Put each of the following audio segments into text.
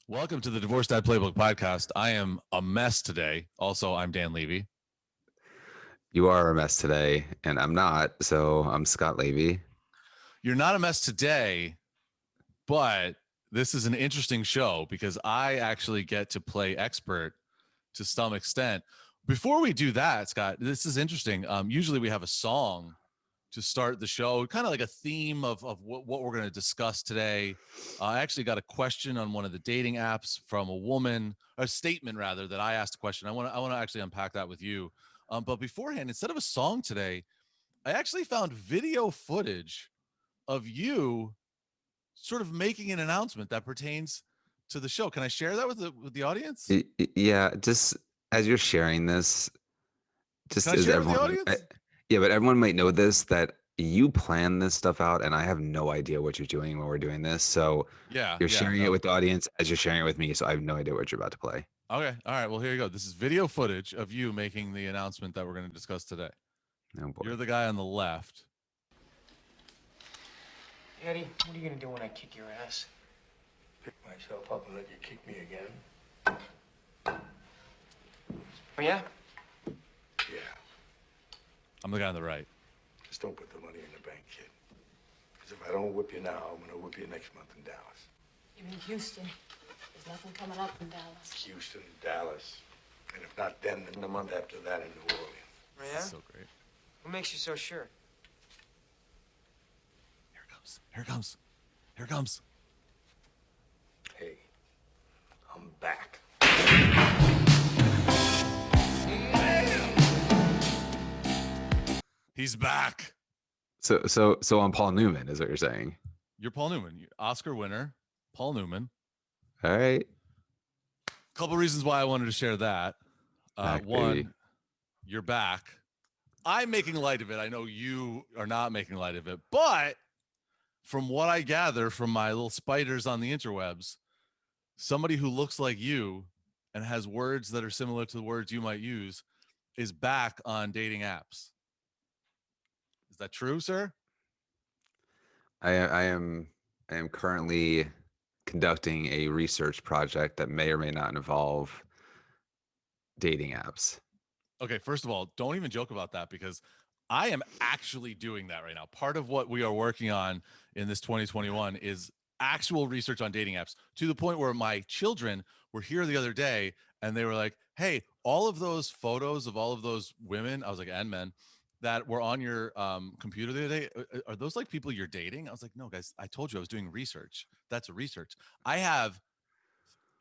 Welcome to the Divorce Dad Playbook podcast. I am a mess today. Also, I'm Dan Levy. You are a mess today, and I'm not. So I'm Scott Levy. You're not a mess today, but this is an interesting show because I actually get to play expert to some extent. Before we do that, Scott, this is interesting. Usually we have a song to start the show, kind of like a theme of what we're going to discuss today. I actually got a question on one of the dating apps from a woman, or a statement rather, that I asked a question. I want to actually unpack that with you. But beforehand, instead of a song today, I actually found video footage of you sort of making an announcement that pertains to the show. Can I share that with the audience? Yeah, just as you're sharing this, just Can I as share it with the everyone, audience? yeah, but everyone might know this that you plan this stuff out, and I have no idea what you're doing when we're doing this. So Yeah, you're yeah, sharing it no. with the audience as you're sharing it with me. So I have no idea what you're about to play. Okay, all right. Well, here you go. This is video footage of you making the announcement that we're going to discuss today. Oh You're boy. the guy on the left. Eddie, what are you gonna do when I kick your ass? Pick myself up and let you kick me again? Oh, yeah? Yeah. I'm the guy on the right. Just don't put the money in the bank, kid. Because if I don't whip you now, I'm gonna whip you next month in Dallas. You mean Houston? There's nothing coming up in Dallas. Houston, Dallas. And if not then the month after that in New Orleans. Oh, yeah? So great. What makes you so sure? Here it comes. Here it comes. Here it comes. Hey, I'm back. He's back. So I'm Paul Newman, is what you're saying. You're Paul Newman, Oscar winner, Paul Newman. All right. Couple reasons why I wanted to share that. Back, One, baby. you're back. I'm making light of it. I know you are not making light of it, but from what I gather from my little spiders on the interwebs, somebody who looks like you and has words that are similar to the words you might use is back on dating apps. Is that true, sir? I am currently conducting a research project that may or may not involve dating apps. Okay, first of all, don't even joke about that because I am actually doing that right now. Part of what we are working on in this 2021 is actual research on dating apps, to the point where my children were here the other day and they were like, hey, all of those photos of all of those women, I was like, and men, that were on your computer the other day, are those like people you're dating? I was like, no, guys, I told you I was doing research. That's a research. I have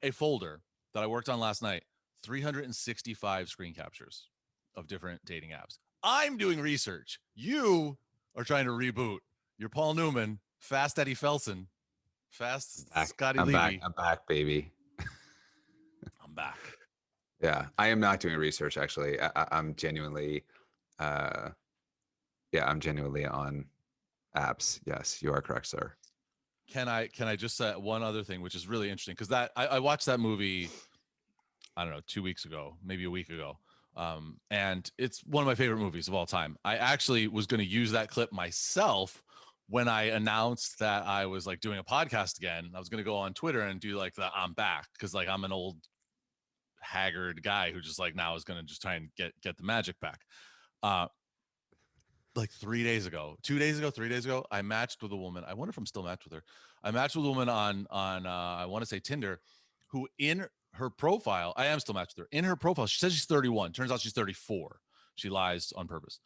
a folder that I worked on last night, 365 screen captures of different dating apps. I'm doing research. You are trying to reboot. You're Paul Newman, Fast Eddie Felson, Fast Scotty Levy. I'm back, baby. I'm back. Yeah, I am not doing research actually. I'm genuinely, I'm genuinely on apps. Yes, you are correct, sir. Can I just say one other thing, which is really interesting, because that I watched that movie, I don't know, 2 weeks ago, maybe a week ago. And it's one of my favorite movies of all time. I actually was going to use that clip myself when I announced that I was like doing a podcast again. I was going to go on Twitter and do like the I'm back, because like I'm an old haggard guy who just like now is going to just try and get the magic back. Like 3 days ago, 2 days ago, 3 days ago, I matched with a woman. I wonder if I'm still matched with her. I matched with a woman on I want to say Tinder, who in her profile, I am still matched with her. In her profile, she says she's 31. Turns out she's 34. She lies on purpose.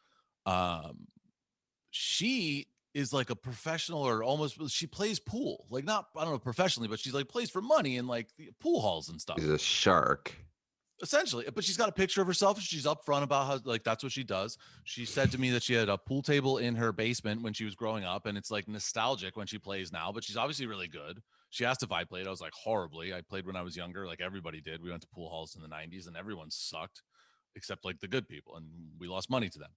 She is like a professional, or almost, she plays pool. Like, not, I don't know, professionally, but she's like plays for money in like the pool halls and stuff. He's a shark. Essentially, but she's got a picture of herself. She's upfront about how like that's what she does. She said to me that she had a pool table in her basement when she was growing up, and it's like nostalgic when she plays now, but she's obviously really good. She asked if I played. I was like, horribly. I played when I was younger, like everybody did. We went to pool halls in the 90s and everyone sucked except like the good people, and we lost money to them.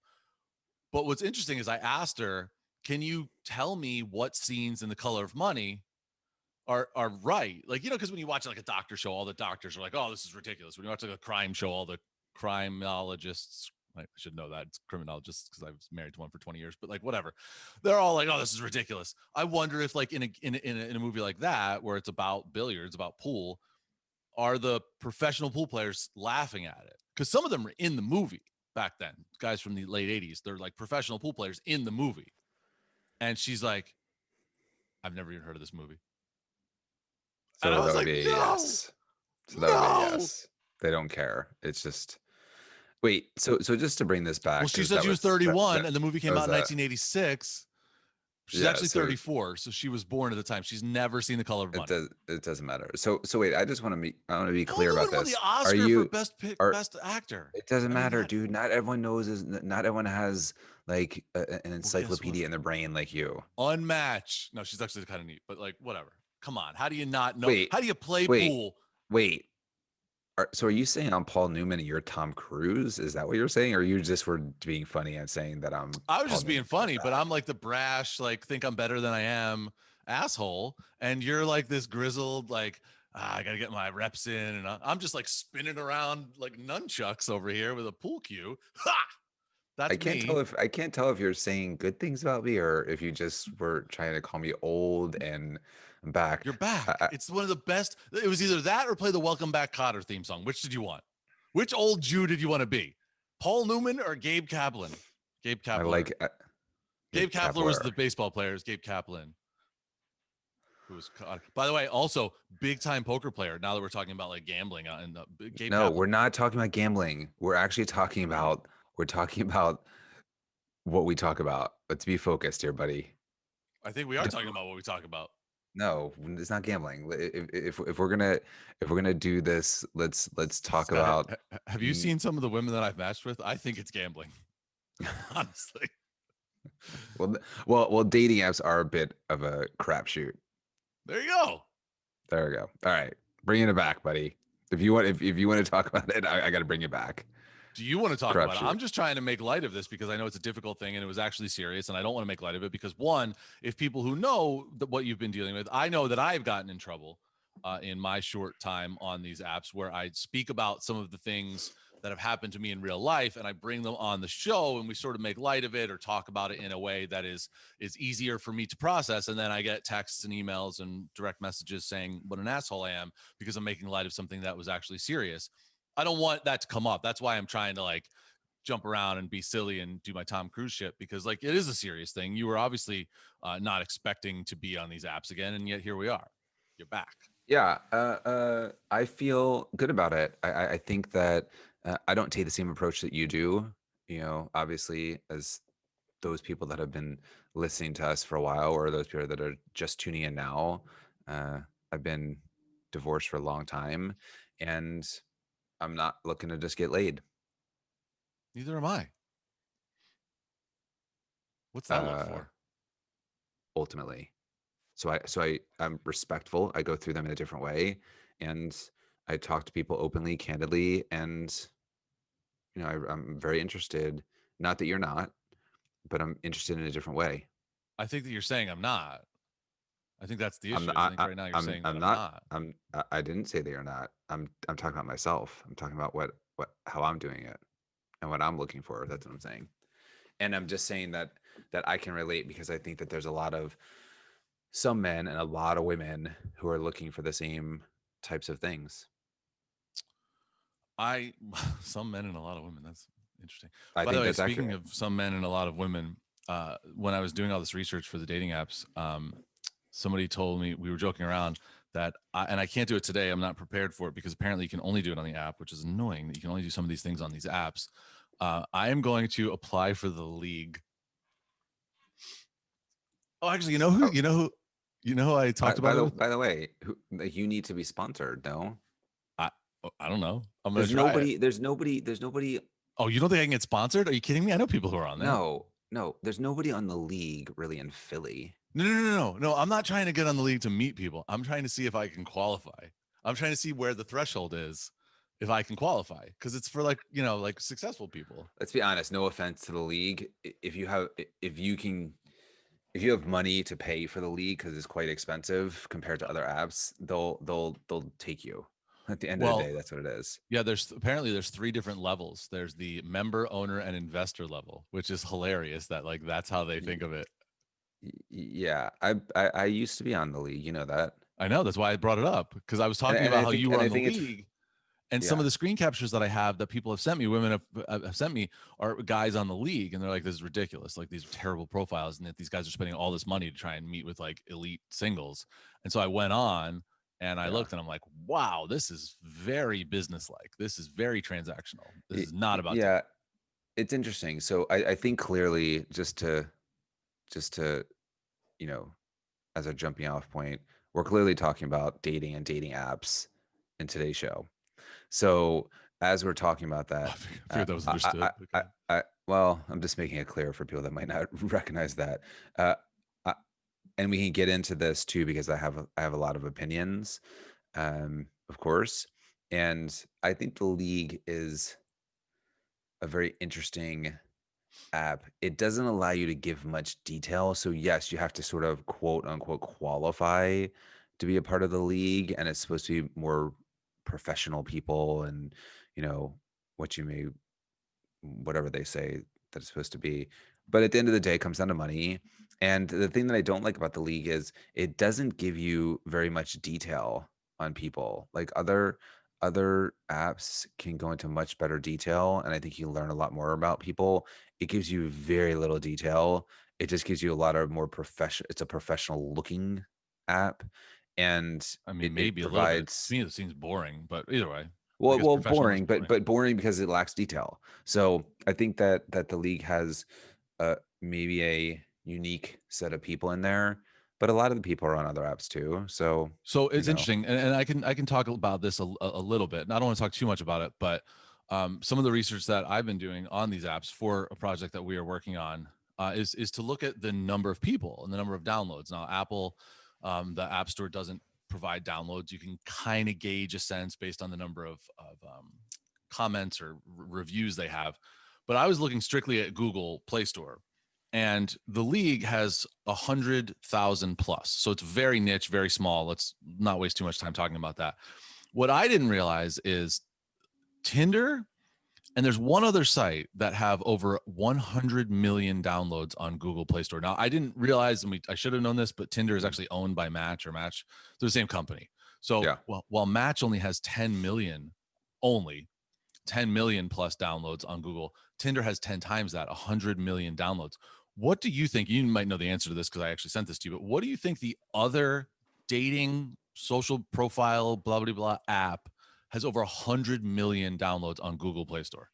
But what's interesting is I asked her, can you tell me what scenes in The Color of Money are right? Like, you know, because when you watch like a doctor show, all the doctors are like, oh, this is ridiculous. When you watch like a crime show, all the criminologists, I should know that it's criminal just because I was married to one for 20 years, but like whatever. They're all like, oh, this is ridiculous. I wonder if like in a movie like that, where it's about billiards, about pool, are the professional pool players laughing at it? Because some of them were in the movie back then, guys from the late 80s. They're like professional pool players in the movie. And she's like, I've never even heard of this movie. So And I that was would like, be a no, yes. So that would be a no. yes. They don't care. It's just wait. So just to bring this back. Well, she 'cause said that she was 31 that and the movie came was out in that. 1986. She's Yeah. actually So 34, so she was born at the time. She's never seen The Color of Money. it doesn't matter. So wait. I want to be clear Paul about Newman won this. the Are Oscar you for are best actor. It doesn't I mean, matter, that- dude. Not everyone knows. Not everyone has like an what? encyclopedia in their brain like you. Unmatched. No, she's actually kind of neat, but like whatever. Come on. How do you not know? Wait, How do you play wait, pool? Wait. So are you saying I'm Paul Newman and you're Tom Cruise? Is that what you're saying? Or you just were being funny and saying that I'm I was Paul just being Newman funny, like but that? I'm like the brash, like think I'm better than I am asshole, and you're like this grizzled, like I gotta get my reps in, and I'm just like spinning around like nunchucks over here with a pool cue. Ha! That's I can't me. tell if you're saying good things about me or if you just were trying to call me old and I'm back. You're back. I- It's one of the best. It was either that or play the Welcome Back Kotter theme song. Which did you want? Which old Jew did you want to be? Paul Newman or Gabe Kaplan? Gabe I Kaplan. like Gabe Kapler was Kapler. the baseball player. It's Gabe Kaplan, who was, by the way, also big time poker player. Now that we're talking about like gambling, and Gabe No, Kaplan. we're not talking about gambling. We're actually talking about what we talk about. Let's be focused here, buddy. I think we are talking about what we talk about. No, it's not gambling. If we're gonna do this, let's talk Scott, about. have you seen some of the women that I've matched with? I think it's gambling. Honestly. Well, dating apps are a bit of a crapshoot. There you go. There we go. All right, bringing it back, buddy. If you want to talk about it, I got to bring it back. Do you want to talk about it? Crapshoot. I'm just trying to make light of this because I know it's a difficult thing and it was actually serious, and I don't want to make light of it because one, if people who know what you've been dealing with, I know that I've gotten in trouble in my short time on these apps where I speak about some of the things that have happened to me in real life, and I bring them on the show, and we sort of make light of it or talk about it in a way that is easier for me to process. And then I get texts and emails and direct messages saying what an asshole I am because I'm making light of something that was actually serious. I don't want that to come up. That's why I'm trying to like jump around and be silly and do my Tom Cruise shit because like it is a serious thing. You were obviously not expecting to be on these apps again, and yet here we are. You're back. Yeah, I feel good about it. I think that I don't take the same approach that you do. You know, obviously, as those people that have been listening to us for a while, or those people that are just tuning in now, I've been divorced for a long time, and I'm not looking to just get laid. Neither am I. What's that look for? Ultimately, I'm respectful. I go through them in a different way, and I talk to people openly, candidly, and you know, I'm very interested. Not that you're not, but I'm interested in a different way. I think that you're saying I'm not. I think that's the issue. I'm, I think right now you're saying that I'm not. I didn't say that you're not. I'm talking about myself. I'm talking about how I'm doing it and what I'm looking for. That's what I'm saying. And I'm just saying that I can relate because I think that there's a lot of some men and a lot of women who are looking for the same types of things. Some men and a lot of women. That's interesting. I By think the way, that's speaking accurate. of some men and a lot of women, when I was doing all this research for the dating apps, somebody told me, we were joking around, that and I can't do it today. I'm not prepared for it because apparently you can only do it on the app, which is annoying that you can only do some of these things on these apps. I am going to apply for the league. Oh, actually, you know who I talked about it with? By the way, you need to be sponsored. No, I don't know. I'm gonna try it. There's nobody. Oh, you don't think I can get sponsored? Are you kidding me? I know people who are on there. No, there's nobody on the league really in Philly. No. I'm not trying to get on the league to meet people. I'm trying to see if I can qualify. I'm trying to see where the threshold is if I can qualify, because it's for like successful people. Let's be honest. No offense to the league. If you have money to pay for the league because it's quite expensive compared to other apps, they'll take you. At the end of the Well, day, that's what it is. yeah, there's three different levels. There's the member, owner, and investor level, which is hilarious that like that's how they think of it. Yeah, I used to be on the league, you know that. I know, that's why I brought it up, because I was talking And about I how think you were and I on the think it's league, and some yeah. of the screen captures that I have that people have sent me, women have sent me, are guys on the league, and they're like, this is ridiculous. Like, these are terrible profiles, and that these guys are spending all this money to try and meet with like elite singles. And so I went on and I Yeah. looked and I'm like, wow, this is very businesslike. This is very transactional. This is not about Yeah, it's interesting. So I think clearly just to, you know, as a jumping off point, we're clearly talking about dating and dating apps in today's show. So as we're talking about I that, figured that was understood. Okay. well, I'm just making it clear for people that might not recognize that. Uh, I, and we can get into this too because I have a lot of opinions, of course. And I think the league is a very interesting app. It doesn't allow you to give much detail. So yes, you have to sort of quote unquote qualify to be a part of the league, and it's supposed to be more professional people and you know what you may whatever they say that it's supposed to be. But at the end of the day, it comes down to money. And the thing that I don't like about the league is it doesn't give you very much detail on people. Like other apps can go into much better detail, and I think you learn a lot more about people. It gives you very little detail. It just gives you a lot of more professional. It's a professional looking app, and I mean, it maybe a little bit. To provides me, it seems boring, but either way, I well, guess professional is boring, boring. but boring because it lacks detail. So I think that the league has maybe a unique set of people in there, but a lot of the people are on other apps too. So So you it's know, interesting, and I can talk about this a little bit. And I don't want to talk too much about it, but some of the research that I've been doing on these apps for a project that we are working on is to look at the number of people and the number of downloads. Now, Apple, the App Store doesn't provide downloads. You can kind of gauge a sense based on the number of comments or reviews they have. But I was looking strictly at Google Play Store, and the league has 100,000 plus. So it's very niche, very small. Let's not waste too much time talking about that. What I didn't realize is Tinder, and there's one other site that have over 100 million downloads on Google Play Store. Now, I didn't realize, and I should have known this, but Tinder is actually owned by Match. They're the same company. So yeah. while Match only has 10 million, only 10 million plus downloads on Google, Tinder has 10 times that, 100 million downloads. What do you think? You might know the answer to this because I actually sent this to you, but what do you think the other dating social profile, blah, blah, blah app has over 100 million downloads on Google Play Store?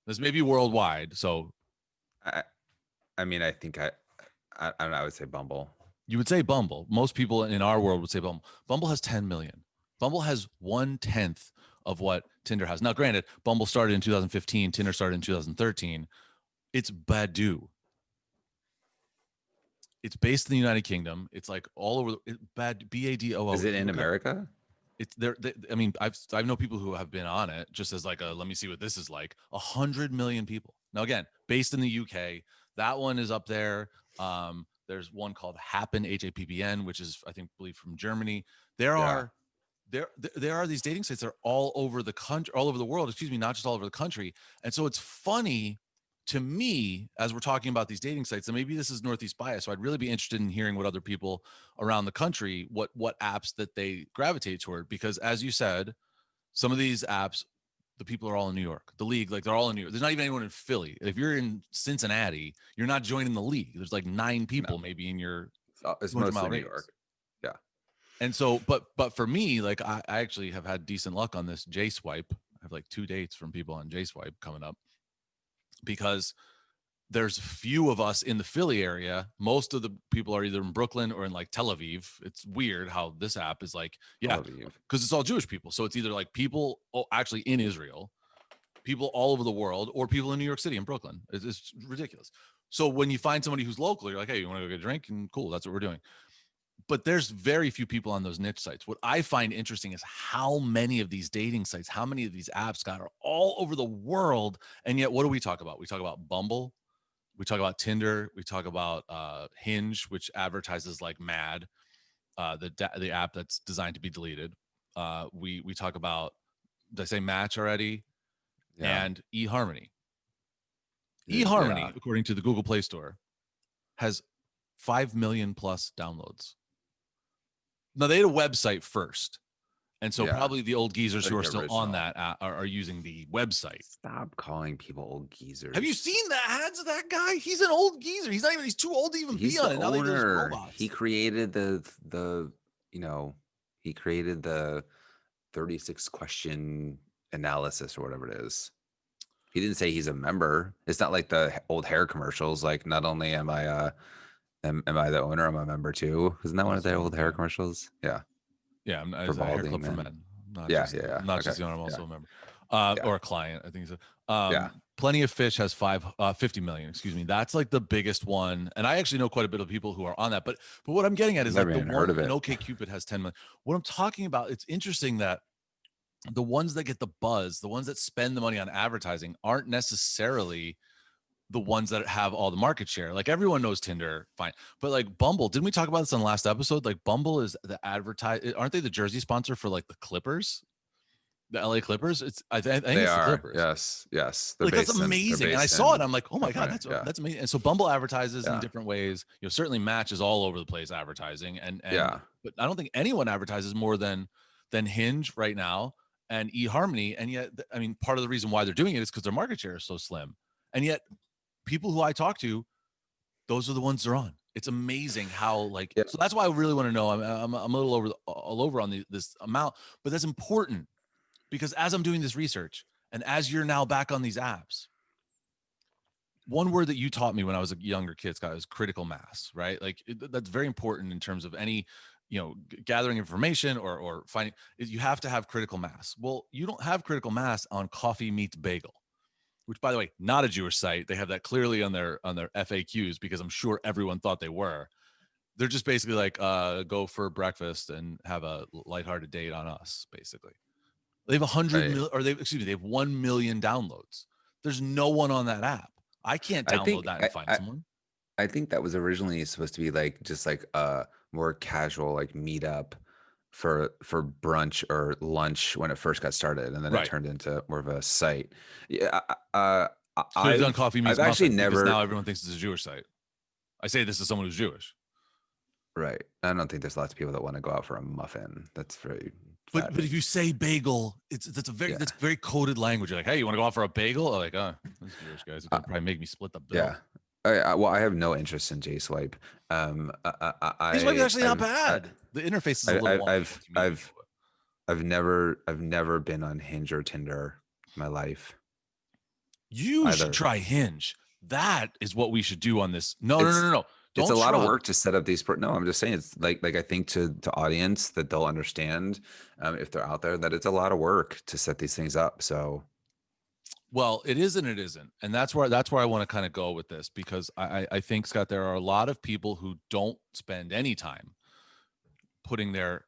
This may be worldwide. So I I mean, I think I don't know. I would say Bumble. you would say Bumble. Most people in our world would say Bumble. Bumble has 10 million. Bumble has 1/10 of what Tinder has. Now, granted, Bumble started in 2015, Tinder started in 2013. It's Badoo. It's based in the United Kingdom. It's like all over BADOO. Is it in America? It's there. I mean, I know people who have been on it just as like a let me see what this is like. 100 million people. Now, again, based in the UK. That one is up there. There's one called Happen HAPPN, which is I believe from Germany. There Yeah. are there are these dating sites that are all over the country, all over the world. Excuse me, not just all over the country. And so it's funny to me as we're talking about these dating sites, and maybe this is Northeast bias, so I'd really be interested in hearing what other people around the country, what apps that they gravitate toward, because as you said, some of these apps, the people are all in New York. The league, like they're all in New York. There's not even anyone in Philly. If you're in Cincinnati, you're not joining the league. There's like 9 people No, maybe in your it's 200 mile mostly New radius. York. Yeah. And so, but for me, like I actually have had decent luck on this J Swipe. I have like 2 dates from people on J Swipe coming up because there's few of us in the Philly area. Most of the people are either in Brooklyn or in like Tel Aviv. It's weird how this app is like, yeah, Tel Aviv. because it's all Jewish people. So it's either like people actually in Israel, people all over the world, or people in New York City and Brooklyn. It's ridiculous. So when you find somebody who's local, you're like, hey, you want to go get a drink? And cool, that's what we're doing. But there's very few people on those niche sites. What I find interesting is how many of these dating sites, how many of these apps got are all over the world. And yet, what do we talk about? We talk about Bumble. We talk about Tinder. We talk about Hinge, which advertises like mad, the app that's designed to be deleted. we talk about, did I say Match already? Yeah. And eHarmony. Yeah. eHarmony, according to the Google Play Store, has 5 million plus downloads. Now they had a website first. And so Yeah. probably the old geezers who are Like still on original. that are using the website. Stop calling people old geezers. Have you seen the ads of that guy? He's an old geezer. He's too old to even He's be on the it. Now they do those owner. robots. He created the he created the 36 question analysis or whatever it is. He didn't say he's a member. It's not like the old hair commercials. Like, not only am I am I the owner, I'm a member too. Isn't that one of the old hair commercials? Yeah. Yeah, I'm For a hair balding club for men. men. Not Yeah, just, yeah. Not just Okay. the owner, I'm also Yeah. a member. Yeah. Or a client, I think so. Yeah. Plenty of Fish has 50 million, excuse me. That's like the biggest one. And I actually know quite a bit of people who are on that. But what I'm getting at is Never like the even one heard of in it. OkCupid has 10 million. What I'm talking about, it's interesting that the ones that get the buzz, the ones that spend the money on advertising aren't necessarily the ones that have all the market share. Like everyone knows Tinder, fine. But like Bumble, didn't we talk about this on the last episode? Like Bumble is the aren't they the jersey sponsor for like the Clippers? The LA Clippers? I think They it's the are. Clippers. Yes. Like that's amazing. And I saw it. I'm like, oh my God, California. that's amazing. And so Bumble advertises in Yeah. different ways. You know, certainly Match is all over the place advertising. And Yeah. but I don't think anyone advertises more than Hinge right now and eHarmony. And yet, I mean, part of the reason why they're doing it is because their market share is so slim. And yet people who I talk to, those are the ones they're on. It's amazing how like, Yeah. so that's why I really want to know. I'm a little all over on this amount, but that's important because as I'm doing this research and as you're now back on these apps, one word that you taught me when I was a younger kid, Scott, is critical mass, right? Like that's very important in terms of any, gathering information or finding, you have to have critical mass. Well, you don't have critical mass on Coffee Meets Bagel, which by the way, not a Jewish site. They have that clearly on their FAQs because I'm sure everyone thought they were. They're just basically like, go for breakfast and have a lighthearted date on us, basically. They have 100 million, or they have 1 million downloads. There's no one on that app. I can't download that and find someone. I think that was originally supposed to be like just like a more casual like meetup for brunch or lunch when it first got started, and then it turned into more of a site. Yeah, I've done Coffee Meets I've actually Muffin never. Because now everyone thinks it's a Jewish site. I say this as someone who's Jewish. Right. I don't think there's lots of people that want to go out for a muffin. That's very. But if you say bagel, that's very coded language. You're like, hey, you want to go out for a bagel? I'm like, those Jewish guys are gonna probably make me split the bill. Yeah. Well, I have no interest in J-Swipe. J-Swipe is actually not bad. The interface is a little wonky. I've never been on Hinge or Tinder in my life. You should try Hinge. That is what we should do on this. No. It's a lot of work to set up these. No, I'm just saying it's like I think to audience that they'll understand if they're out there that it's a lot of work to set these things up. So, well, it is and it isn't, and that's where I want to kind of go with this because I think, Scott, there are a lot of people who don't spend any time putting their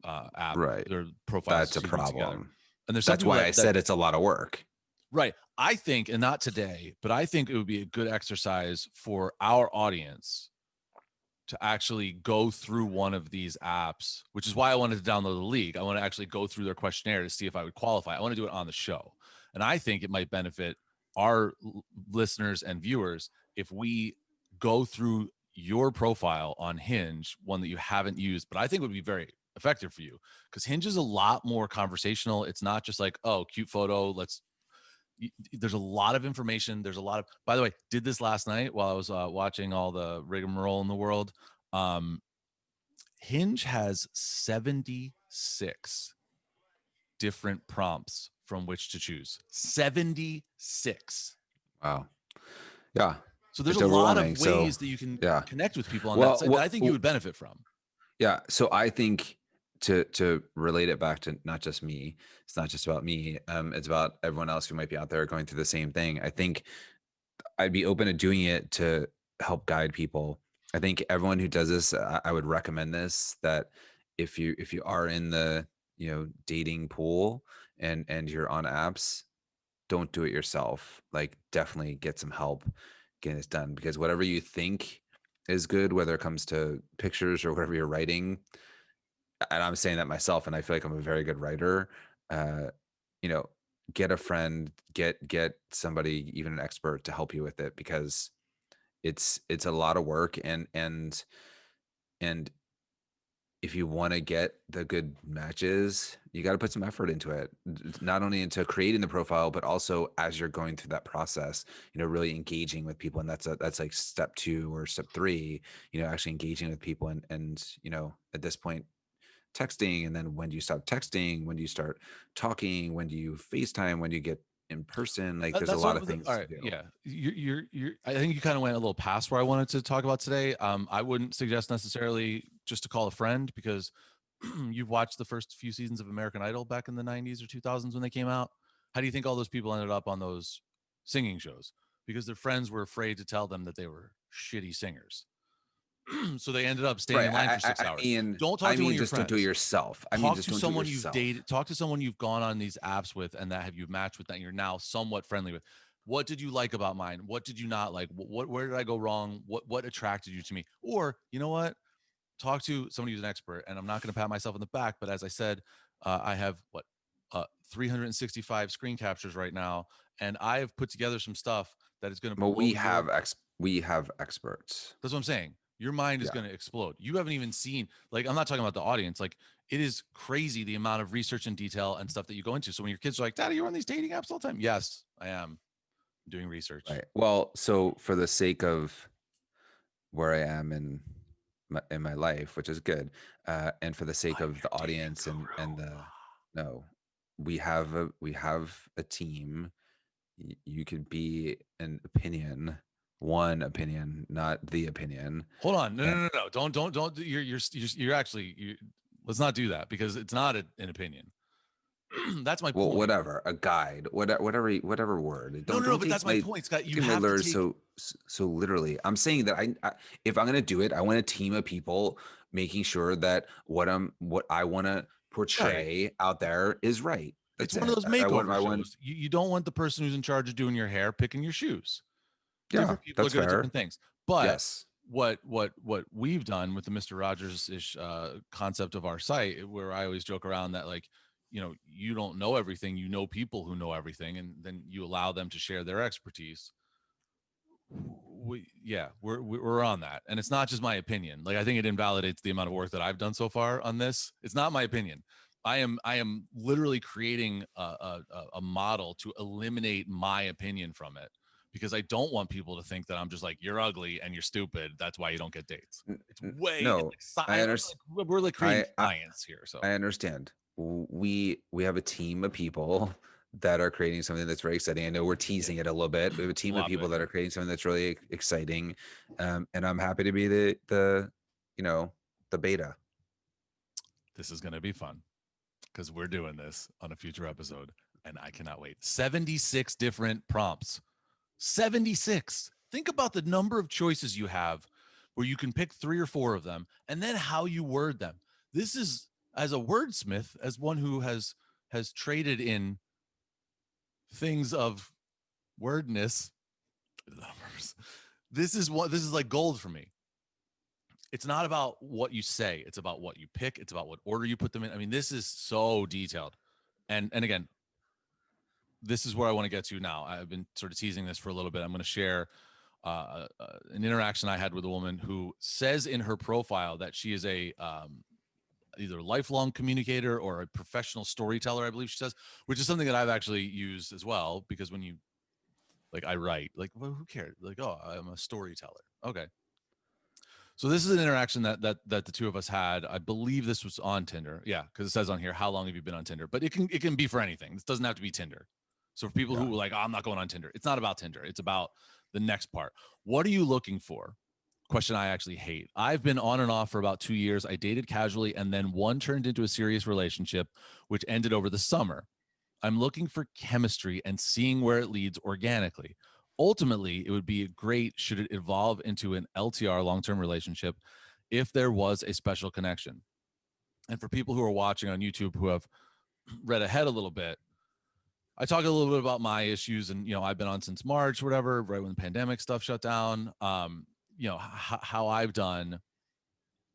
app, their profiles. That's a problem, together. And that's why I said it's a lot of work. Right. I think, and not today, but I think it would be a good exercise for our audience to actually go through one of these apps, which is why I wanted to download the league. I want to actually go through their questionnaire to see if I would qualify. I want to do it on the show. And I think it might benefit our listeners and viewers if we go through your profile on Hinge, one that you haven't used, but I think would be very effective for you because Hinge is a lot more conversational. It's not just like, oh, cute photo, there's a lot of information. There's a lot of, by the way, did this last night while I was watching all the rigmarole in the world. Hinge has 76 different prompts from which to choose. 76. Wow. Yeah. So there's a lot of ways that you can connect with people on that site that I think you would benefit from. Yeah. So I think to relate it back to not just me, it's not just about me. It's about everyone else who might be out there going through the same thing. I think I'd be open to doing it to help guide people. I think everyone who does this, I would recommend this, that if you are in the, dating pool and you're on apps, don't do it yourself. Like definitely get some help getting this done, because whatever you think is good, whether it comes to pictures or whatever you're writing, and I'm saying that myself, and I feel like I'm a very good writer. Uh, you know, get a friend, get somebody, even an expert, to help you with it, because it's a lot of work, and if you want to get the good matches, you got to put some effort into it, not only into creating the profile, but also as you're going through that process, really engaging with people. And that's like step 2 or step 3, actually engaging with people, and at this point, texting. And then when do you stop texting? When do you start talking? When do you FaceTime? When do you get in person? Like, there's a That's lot sort of of the, things all to right. do. Yeah, you're. I think you kind of went a little past where I wanted to talk about today. I wouldn't suggest necessarily just to call a friend, because you've watched the first few seasons of American Idol back in the 90s or 2000s when they came out. How do you think all those people ended up on those singing shows? Because their friends were afraid to tell them that they were shitty singers. So they ended up standing Right. in line for 6 hours. Don't talk to one of your Just don't do it friends. yourself. Talk Just to don't do it someone you've yourself. dated. Talk to someone you've gone on these apps with, and that you've matched with, that you're now somewhat friendly with. What did you like about mine? What did you not like? Where did I go wrong? What attracted you to me? Or, you know what? Talk to somebody who's an expert. And I'm not going to pat myself on the back, but as I said, I have 365 screen captures right now, and I have put together some stuff that is going to Well, blow we have experts. That's what I'm saying. Your mind is Yeah. going to explode. You haven't even seen, like, I'm not talking about the audience. Like, it is crazy the amount of research and detail and stuff that you go into. So when your kids are like, Daddy, you're on these dating apps all the time. Yes, I am doing research. Right. Well, so for the sake of where I am in my life, which is good, and for the sake I'm of your the dating audience and guru. the no, we have a team. You could be one opinion, not the opinion. Hold on. And No. Don't. You're actually, let's not do that, because it's not an opinion. That's my well, point. whatever, a guide, whatever word. No, Don't but take that's my my point, Scott. don't You take my have to words take, so literally. I'm saying that I if I'm gonna do it, I want a team of people making sure that what I want to right. portray out there is right. It's That's one of it. those I want makeover I want shows. You don't want the person who's in charge of doing your hair picking your shoes. yeah, Different people are that's good at fair. different things. But Yes. what we've done with the Mr. Rogers ish concept of our site, where I always joke around that, like, you don't know everything, you know people who know everything, and then you allow them to share their expertise. We're on that, and it's not just my opinion. Like, I think it invalidates the amount of work that I've done so far on this. It's not my opinion. I am literally creating a model to eliminate my opinion from it, because I don't want people to think that I'm just like, you're ugly and you're stupid, that's why you don't get dates. It's way, No, it's like, I understand. we're like creating I science here. So I understand. We have a team of people that are creating something that's very exciting. I know we're teasing it a little bit. We have a a team of lot people that bigger. are creating something that's really exciting, and I'm happy to be the the beta. This is going to be fun, because we're doing this on a future episode, and I cannot wait. 76 different prompts. 76. Think about the number of choices you have, where you can pick 3 or 4 of them, and then how you word them. This is, as a wordsmith, as one who has traded in things of wordness, this is like gold for me. It's not about what you say, it's about what you pick, it's about what order you put them in. I mean, this is so detailed. And again, this is where I want to get to now. I've been sort of teasing this for a little bit. I'm going to share an interaction I had with a woman who says in her profile that she is a either lifelong communicator or a professional storyteller, I believe she says, which is something that I've actually used as well, because when you, like, I write, like, well, who cares? Like, oh, I'm a storyteller. Okay. So this is an interaction that the two of us had. I believe this was on Tinder. Yeah, because it says on here, how long have you been on Tinder? But it can be for anything. This doesn't have to be Tinder. So for people Yeah. who are like, oh, I'm not going on Tinder, it's not about Tinder. It's about the next part. What are you looking for? Question I actually hate. I've been on and off for about 2 years. I dated casually, and then one turned into a serious relationship, which ended over the summer. I'm looking for chemistry and seeing where it leads organically. Ultimately, it would be great should it evolve into an LTR, long-term relationship, if there was a special connection. And for people who are watching on YouTube who have read ahead a little bit, I talk a little bit about my issues, and I've been on since March, whatever, right when the pandemic stuff shut down. How I've done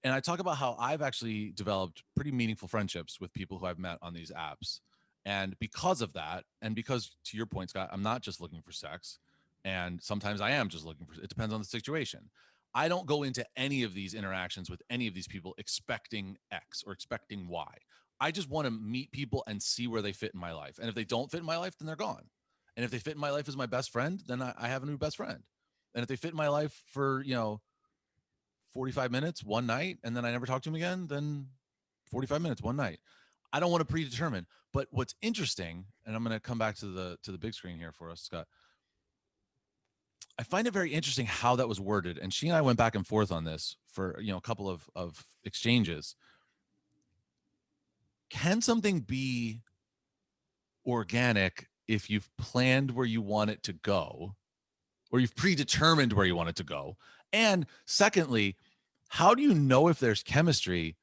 And I talk about how I've actually developed pretty meaningful friendships with people who I've met on these apps. And because of that, and because to your point, Scott, I'm not just looking for sex. And sometimes I am just looking for, it depends on the situation. I don't go into any of these interactions with any of these people expecting X or expecting Y. I just want to meet people and see where they fit in my life. And if they don't fit in my life, then they're gone. And if they fit in my life as my best friend, then I have a new best friend. And if they fit in my life for, 45 minutes one night and then I never talk to him again, then 45 minutes one night. I don't want to predetermine. But what's interesting, and I'm going to come back to the big screen here for us, Scott. I find it very interesting how that was worded. And she and I went back and forth on this for, a couple of exchanges. Can something be organic if you've planned where you want it to go, or you've predetermined where you want it to go? And secondly, how do you know if there's chemistry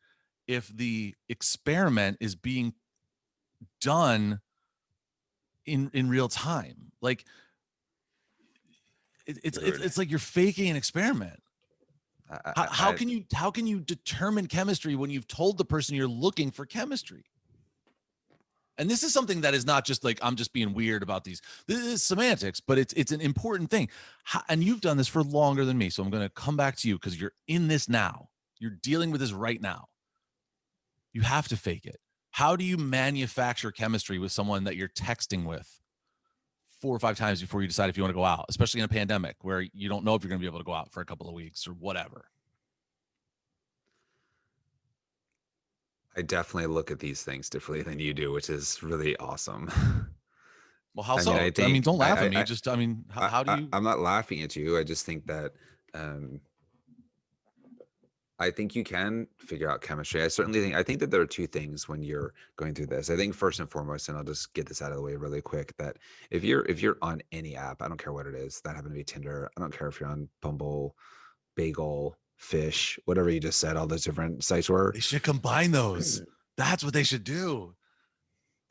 if the experiment is being done in real time? Like it's like you're faking an experiment. How can you determine chemistry when you've told the person you're looking for chemistry? And this is something that is not just like, I'm just being weird about these. This is semantics, but it's an important thing. And you've done this for longer than me. So I'm going to come back to you because you're in this now. You're dealing with this right now. You have to fake it. How do you manufacture chemistry with someone that you're texting with 4 or 5 times before you decide if you want to go out, especially in a pandemic where you don't know if you're going to be able to go out for a couple of weeks or whatever? I definitely look at these things differently than you do, which is really awesome. Well, how I so? mean, I think don't laugh at me. I, How do you? I'm not laughing at you. I just think that I think you can figure out chemistry. I think that there are 2 things when you're going through this. I think first and foremost, and I'll just get this out of the way really quick, that if you're on any app, I don't care what it is, that happen to be Tinder, I don't care if you're on Bumble, Bagel, Fish, whatever you just said, all those different sites were. They should combine those. That's what they should do.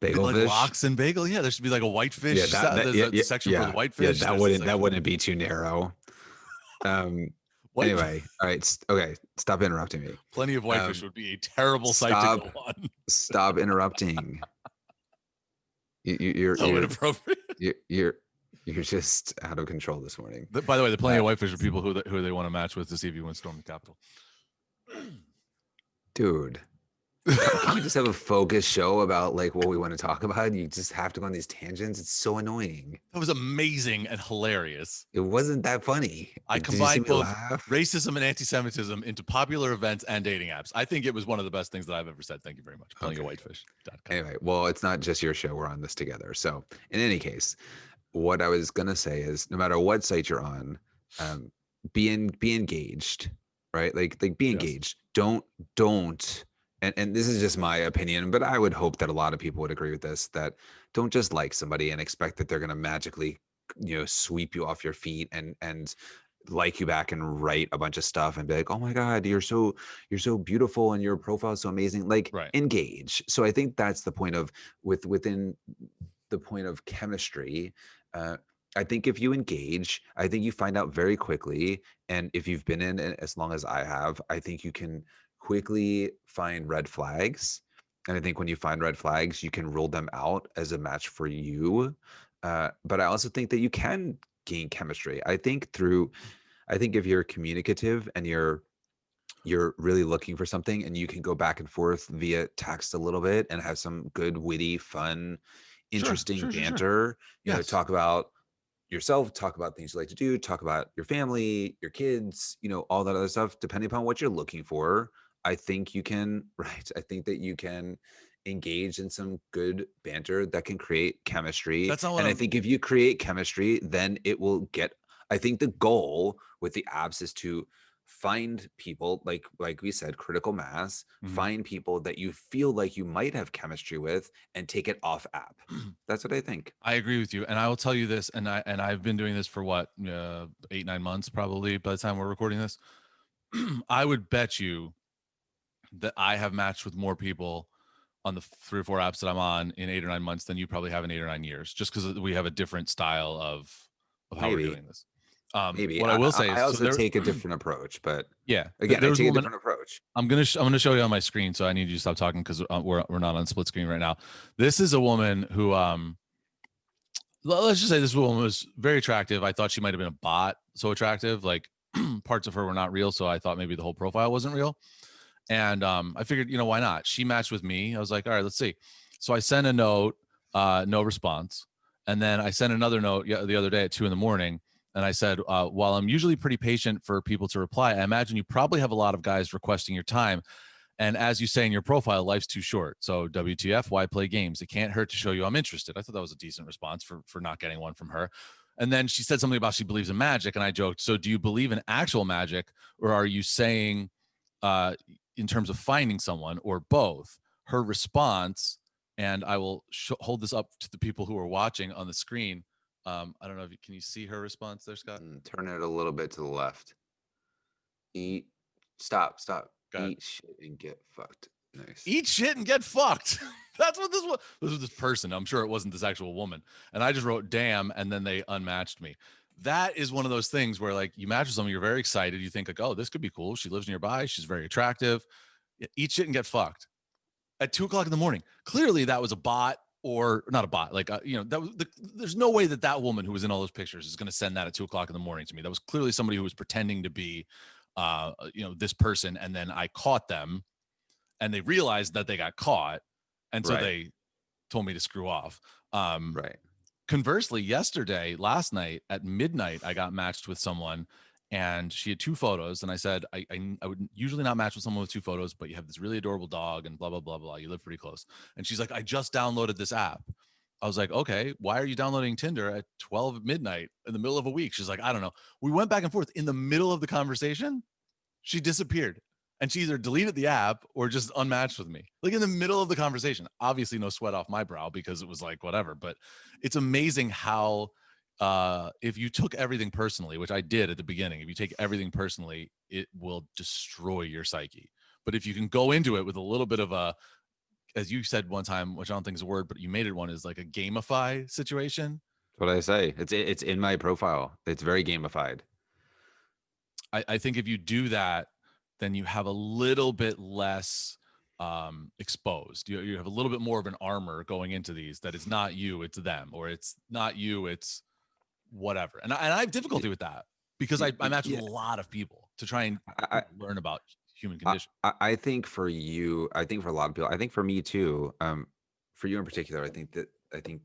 Bagel Like Fish. lox and bagel. Yeah, there should be like a whitefish. The section for the whitefish. Yeah, that wouldn't be too narrow. Anyway, all right, okay, stop interrupting me. Plenty of whitefish would be a terrible site to go on. Stop interrupting. You're So inappropriate. You're just out of control this morning. By the way, the Plenty of Whitefish are people who they want to match with to see if you win Storm the Capitol. Dude, can we just have a focused show about like what we want to talk about? You just have to go on these tangents. It's so annoying. That was amazing and hilarious. It wasn't that funny. I combined both racism and anti-Semitism into popular events and dating apps. I think it was one of the best things that I've ever said. Thank you very much. PlentyofWhitefish.com. Anyway, well, it's not just your show. We're on this together. So in any case, what I was going to say is no matter what site you're on, be engaged, right? Like be engaged. Don't, and this is just my opinion, but I would hope that a lot of people would agree with this, that don't just like somebody and expect that they're going to magically, sweep you off your feet and like you back and write a bunch of stuff and be like, oh my God, you're so beautiful and your profile is so amazing. Like engage. So I think that's the point of within the point of chemistry. I think if you engage, I think you find out very quickly. And if you've been in it as long as I have, I think you can quickly find red flags. And I think when you find red flags, you can rule them out as a match for you. But I also think that you can gain chemistry. I think if you're communicative and you're really looking for something and you can go back and forth via text a little bit and have some good, witty, fun, interesting banter, talk about yourself, talk about things you like to do, talk about your family, your kids, all that other stuff, depending upon what you're looking for. I think you can, I think that you can engage in some good banter that can create chemistry. I think if you create chemistry, then it will get, I think the goal with the apps is to find people, like we said, critical mass, find people that you feel like you might have chemistry with and take it off app. That's what I think. I agree with you. And I will tell you this, and I've been doing this for 8-9 months, probably by the time we're recording this. I would bet you that I have matched with more people on the 3 or 4 apps that I'm on in 8 or 9 months than you probably have in 8 or 9 years, just because we have a different style of how we're doing this. Maybe. What I will say I is, so also there, take a different approach, but yeah, again, there I was a take a woman. different approach. I'm gonna show you on my screen, so I need you to stop talking because we're not on split screen right now. This is a woman who let's just say this woman was very attractive. I thought she might have been a bot, so attractive, like parts of her were not real, so I thought maybe the whole profile wasn't real. And I figured, why not? She matched with me. I was like, all right, let's see. So I sent a note, no response. And then I sent another note the other day at 2 a.m. And I said, while I'm usually pretty patient for people to reply, I imagine you probably have a lot of guys requesting your time. And as you say in your profile, life's too short. So WTF, why play games? It can't hurt to show you I'm interested. I thought that was a decent response for not getting one from her. And then she said something about she believes in magic. And I joked, so do you believe in actual magic, or are you saying in terms of finding someone, or both? Her response, and I will hold this up to the people who are watching on the screen. I don't know if can you see her response there, Scott? Turn it a little bit to the left. Stop. Eat shit and get fucked. Nice. Eat shit and get fucked. That's what this was. This was this person. I'm sure it wasn't this actual woman. And I just wrote damn, and then they unmatched me. That is one of those things where, like, you match with someone, you're very excited. You think, like, oh, this could be cool. She lives nearby. She's very attractive. Eat shit and get fucked at 2 o'clock in the morning. Clearly, that was a bot, or not a bot. Like, that was there's no way that woman who was in all those pictures is going to send that at 2 o'clock in the morning to me. That was clearly somebody who was pretending to be, this person. And then I caught them, and they realized that they got caught. And so they told me to screw off. Right. Conversely, last night at midnight, I got matched with someone, and she had 2 photos. And I said, I would usually not match with someone with 2 photos, but you have this really adorable dog and blah, blah, blah, blah. You live pretty close. And she's like, I just downloaded this app. I was like, okay, why are you downloading Tinder at 12 midnight in the middle of a week? She's like, I don't know. We went back and forth. In the middle of the conversation, she disappeared. And she either deleted the app or just unmatched with me, like in the middle of the conversation. Obviously, no sweat off my brow because it was like whatever. But it's amazing how if you took everything personally, which I did at the beginning, if you take everything personally, it will destroy your psyche. But if you can go into it with a little bit of a, as you said one time, which I don't think is a word, but you made it one, is like a gamify situation. That's what I say. It's in my profile. It's very gamified. I think if you do that, then you have a little bit less exposed. You have a little bit more of an armor going into these, that it's not you, it's them, or it's not you, it's whatever. And I have difficulty with that because I match with a lot of people to try and learn about human condition. I think for you, I think for a lot of people, I think for me too, for you in particular, I think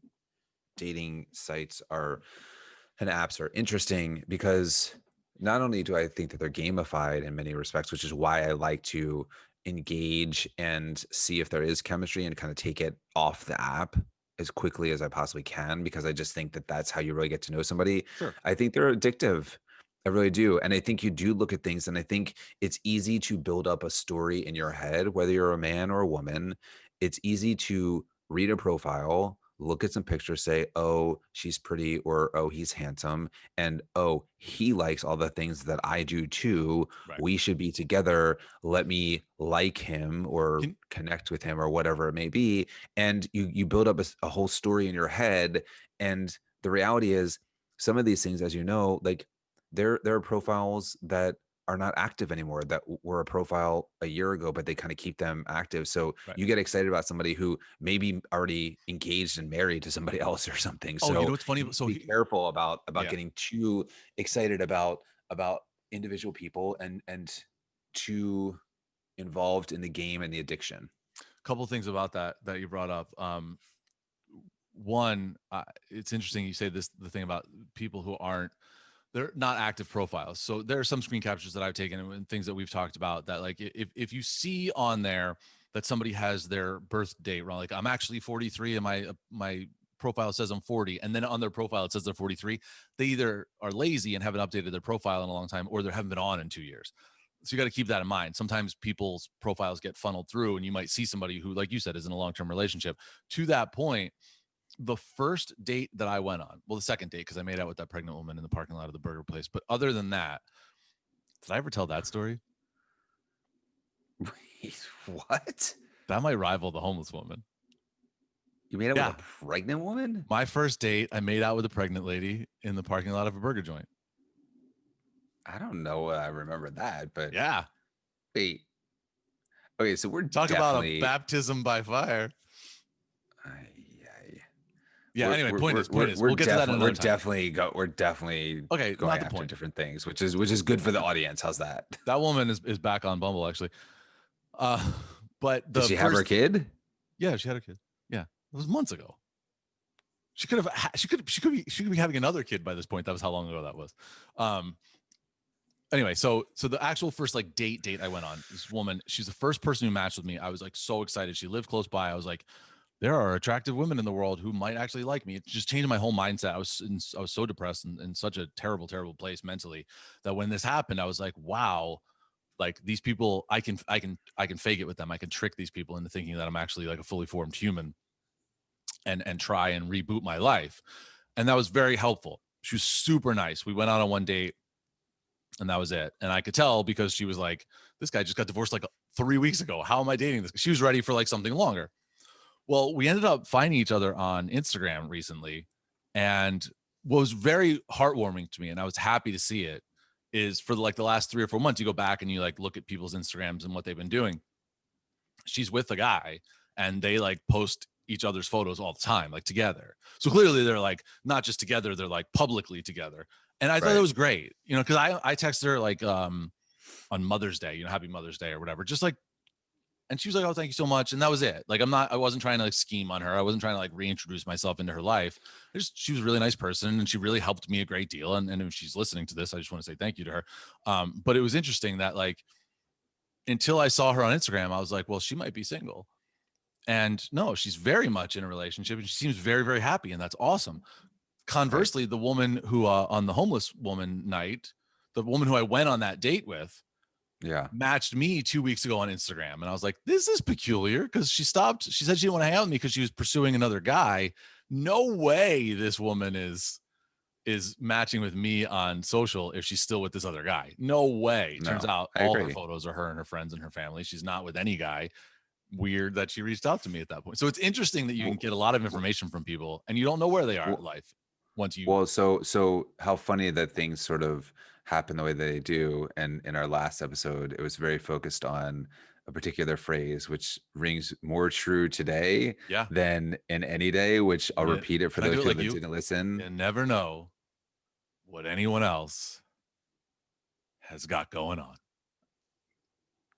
dating sites and apps are interesting because not only do I think that they're gamified in many respects, which is why I like to engage and see if there is chemistry and kind of take it off the app as quickly as I possibly can, because I just think that that's how you really get to know somebody. Sure. I think they're addictive. I really do. And I think you do look at things, and I think it's easy to build up a story in your head, whether you're a man or a woman. It's easy to read a profile, look at some pictures, say, oh, she's pretty, or oh, he's handsome, and oh, he likes all the things that I do too. Right. We should be together. Let me like him or connect with him or whatever it may be. And you build up a whole story in your head. And the reality is, some of these things, as you know, like there are profiles that are not active anymore that were a profile a year ago, but they kind of keep them active. So you get excited about somebody who maybe already engaged and married to somebody else or something. Oh, So you know what's funny? So be careful about getting too excited about individual people and too involved in the game and the addiction. A couple of things about that you brought up. One, it's interesting you say the thing about people who they're not active profiles. So there are some screen captures that I've taken and things that we've talked about that, like, if you see on there that somebody has their birth date wrong, like I'm actually 43 and my profile says I'm 40, and then on their profile it says they're 43, they either are lazy and haven't updated their profile in a long time, or they haven't been on in 2 years. So you got to keep that in mind. Sometimes people's profiles get funneled through, and you might see somebody who, like you said, is in a long-term relationship. To that point, the first date that I went on, well, the second date, because I made out with that pregnant woman in the parking lot of the burger place. But other than that, did I ever tell that story? Wait, what? That might rival the homeless woman. You made out with a pregnant woman? My first date, I made out with a pregnant lady in the parking lot of a burger joint. I don't know. I remember that, but Yeah. wait. Okay, so we're Talk about a definitely. baptism by fire. Ay. Yeah. Anyway, point is, we'll get to that another time. We're definitely Okay, going not the after point. different things, which is good for the audience. How's that? That woman is back on Bumble actually. But Did the she have her first, kid? yeah, she had a kid. Yeah, it was months ago. She could have, she could be having another kid by this point. That was how long ago that was. Anyway, so the actual first like date I went on, this woman, she's the first person who matched with me. I was like so excited. She lived close by. I was like, there are attractive women in the world who might actually like me. It just changed my whole mindset. I was so depressed and in such a terrible place mentally that when this happened, I was like, wow, like these people, I can fake it with them. I can trick these people into thinking that I'm actually like a fully formed human and try and reboot my life. And that was very helpful. She was super nice. We went out on one date and that was it. And I could tell because she was like, this guy just got divorced like 3 weeks ago. How am I dating this? She was ready for like something longer. Well, we ended up finding each other on Instagram recently. And what was very heartwarming to me, and I was happy to see it, is for like the last 3 or 4 months, you go back and you like look at people's Instagrams and what they've been doing. She's with a guy and they like post each other's photos all the time, like together. So clearly they're like not just together, they're like publicly together. And I thought it was great, you know, because I texted her like on Mother's Day, you know, happy Mother's Day or whatever, just like, and she was like, oh, thank you so much. And that was it. Like, I wasn't trying to like scheme on her. I wasn't trying to like reintroduce myself into her life. She was a really nice person and she really helped me a great deal. And if she's listening to this, I just want to say thank you to her. But it was interesting that like, until I saw her on Instagram, I was like, well, she might be single. And no, she's very much in a relationship and she seems very, very happy. And that's awesome. Conversely, the woman who on the homeless woman night, the woman who I went on that date with, matched me 2 weeks ago on Instagram. And I was like, this is peculiar because she said she didn't want to hang out with me because she was pursuing another guy. No way this woman is matching with me on social if she's still with this other guy. No way. Turns out all her photos are her and her friends and her family. She's not with any guy. Weird that she reached out to me at that point. So it's interesting that you can get a lot of information from people and you don't know where they are in life once you. Well, so how funny that things sort of happen the way they do. And in our last episode, it was very focused on a particular phrase, which rings more true today than in any day, which I'll repeat it for those people that didn't listen. You never know what anyone else has got going on.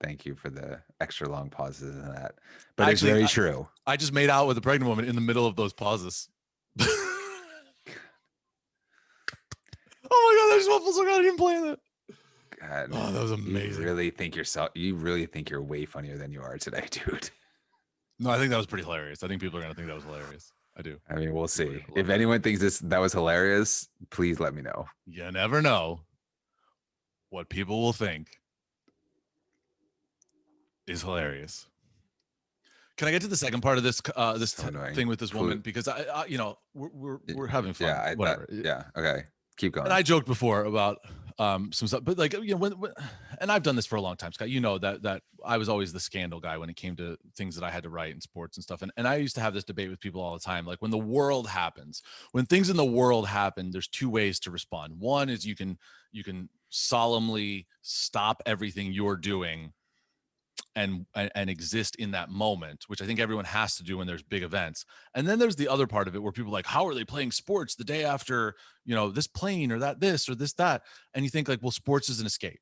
Thank you for the extra long pauses in that. But actually, it's very true. I just made out with a pregnant woman in the middle of those pauses. Oh my God, I just waffles so God, I didn't plan that. God, oh, that was amazing. You really think you're way funnier than you are today, dude. No, I think that was pretty hilarious. I think people are gonna think that was hilarious. I do. I mean, we'll see. If anyone thinks that was hilarious, please let me know. You never know what people will think is hilarious. Can I get to the second part of this thing with this woman? Because I you know, we're having fun. Yeah, whatever. Okay. Keep going. And I joked before about some stuff, but like, you know, when and I've done this for a long time, Scott, you know, that I was always the scandal guy when it came to things that I had to write in sports and stuff. And I used to have this debate with people all the time. Like when things in the world happen, there's two ways to respond. One is you can solemnly stop everything you're doing and exist in that moment, which I think everyone has to do when there's big events. And then there's the other part of it where people are like, how are they playing sports the day after, you know, this plane or this or that? And you think like, well, sports is an escape.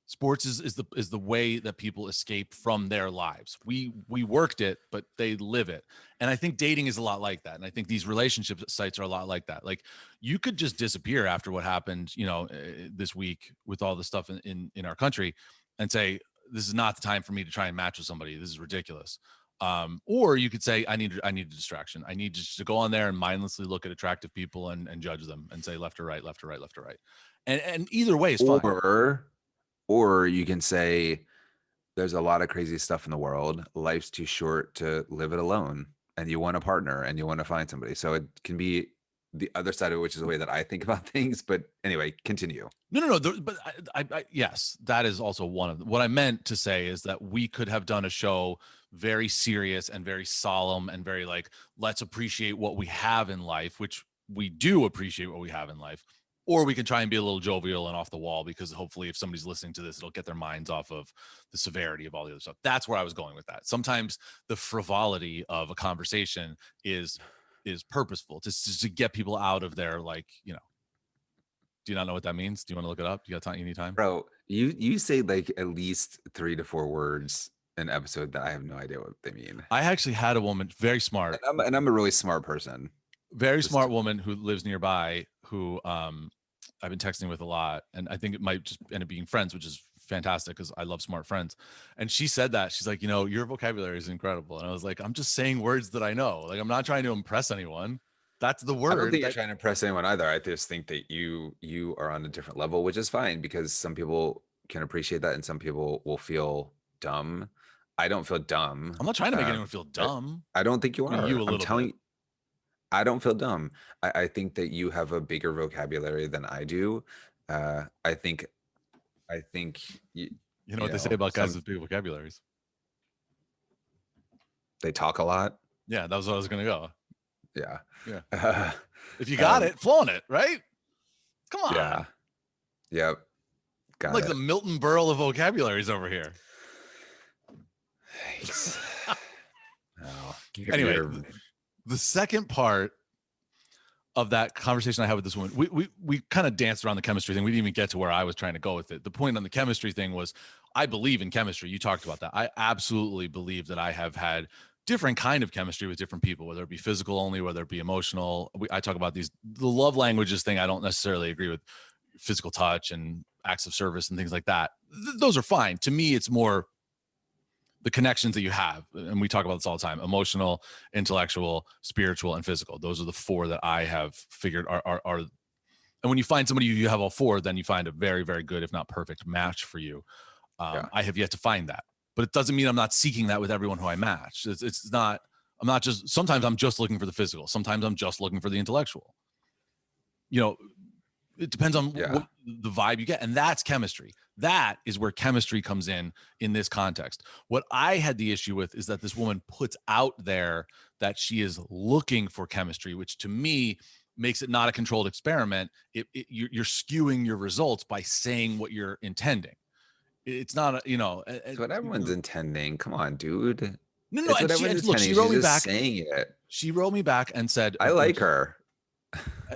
Sports is the way that people escape from their lives. We worked it, but they live it. And I think dating is a lot like that. And I think these relationship sites are a lot like that. Like you could just disappear after what happened, you know, this week with all the stuff in our country and say, this is not the time for me to try and match with somebody. This is ridiculous. Or you could say, I need a distraction. I need just to go on there and mindlessly look at attractive people and judge them and say left or right, left or right, left or right. And either way is fine. Or you can say, there's a lot of crazy stuff in the world. Life's too short to live it alone. And you want a partner and you want to find somebody. So it can be the other side of it, which is the way that I think about things. But anyway, continue. No. But I yes, that is also one of them. What I meant to say is that we could have done a show very serious and very solemn and very like, let's appreciate what we have in life, which we do appreciate what we have in life. or we can try and be a little jovial and off the wall, because hopefully if somebody's listening to this, it'll get their minds off of the severity of all the other stuff. That's where I was going with that. Sometimes the frivolity of a conversation is purposeful to get people out of their, like, you know. Do you not know what that means? Do you want to look it up? You got time? You need time? Bro, you say like at least 3 to 4 words an episode that I have no idea what they mean. I actually had a woman, very smart, And I'm a really smart person. very smart woman who lives nearby, who I've been texting with a lot, and I think it might just end up being friends, which is fantastic because I love smart friends. And she said that, she's like, you know, your vocabulary is incredible. And I was like, I'm just saying words that I know. Like, I'm not trying to impress anyone. That's the word. I don't think you're trying to impress anyone either. I just think that you are on a different level, which is fine because some people can appreciate that and some people will feel dumb. I don't feel dumb. I'm not trying to make anyone feel dumb. I don't think you I mean, are. you a I'm little telling bit. you, I don't feel dumb. I think that you have a bigger vocabulary than I do. I think you You know what they say about guys with big vocabularies? They talk a lot. Yeah, that was what I was gonna go. Yeah. Yeah. If you got it, flaunt it, right? Come on. Yeah. Yep. Got Like it. the Milton Berle of vocabularies over here. Thanks. Oh, Anyway, the second part of that conversation I had with this woman, we kind of danced around the chemistry thing. We didn't even get to where I was trying to go with it. The point on the chemistry thing was, I believe in chemistry. You talked about that. I absolutely believe that I have had different kind of chemistry with different people, whether it be physical only, whether it be emotional. I talk about the love languages thing. I don't necessarily agree with physical touch and acts of service and things like that. Those are fine. To me, it's more the connections that you have. And we talk about this all the time: emotional, intellectual, spiritual, and physical. Those are the 4 that I have figured are, and when you find somebody you have all 4, then you find a very, very good, if not perfect match for you. I have yet to find that, but it doesn't mean I'm not seeking that with everyone who I match. It's not, I'm not just, sometimes I'm just looking for the physical. Sometimes I'm just looking for the intellectual. You know, it depends on what the vibe you get. And that's chemistry. That is where chemistry comes in this context. What I had the issue with is that this woman puts out there that she is looking for chemistry, which to me makes it not a controlled experiment. You're skewing your results by saying what you're intending. It's not, it's what everyone's intending. Come on, dude. No. It's what everyone's Look, she intending. wrote me She's just back. saying it. She wrote me back and said, I like her.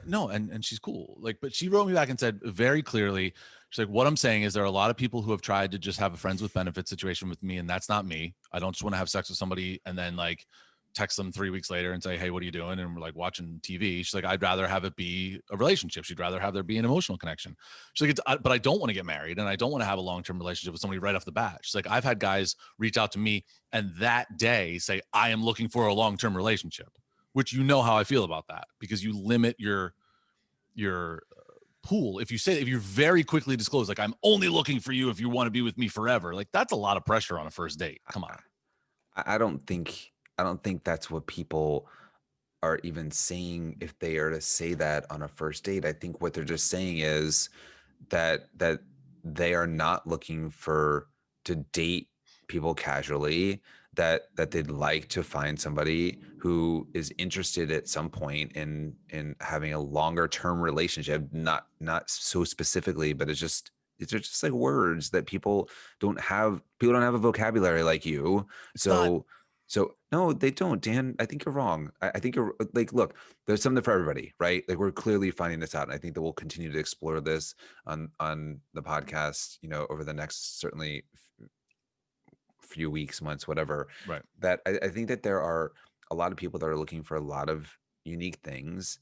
No, and she's cool. Like, but she wrote me back and said very clearly, she's like, what I'm saying is there are a lot of people who have tried to just have a friends with benefits situation with me, and that's not me. I don't just want to have sex with somebody and then like text them 3 weeks later and say, hey, what are you doing? And we're like watching TV. She's like, I'd rather have it be a relationship. She'd rather have there be an emotional connection. She's like, but I don't want to get married and I don't want to have a long-term relationship with somebody right off the bat. She's like, I've had guys reach out to me and that day say, I am looking for a long-term relationship, which you know how I feel about that, because you limit your pool. If you very quickly disclose, like, I'm only looking for you if you want to be with me forever, like that's a lot of pressure on a first date. Come on. I don't think that's what people are even saying if they are to say that on a first date. I think what they're just saying is that they are not looking to date people casually, that they'd like to find somebody who is interested at some point in having a longer term relationship, not so specifically, but it's just like words that people don't have a vocabulary like you. So no, they don't, Dan. I think you're wrong. I think you're like, look, there's something for everybody, right? Like, we're clearly finding this out. And I think that we'll continue to explore this on the podcast, over the next certainly few weeks, months, whatever. Right. That I think that there are a lot of people that are looking for a lot of unique things.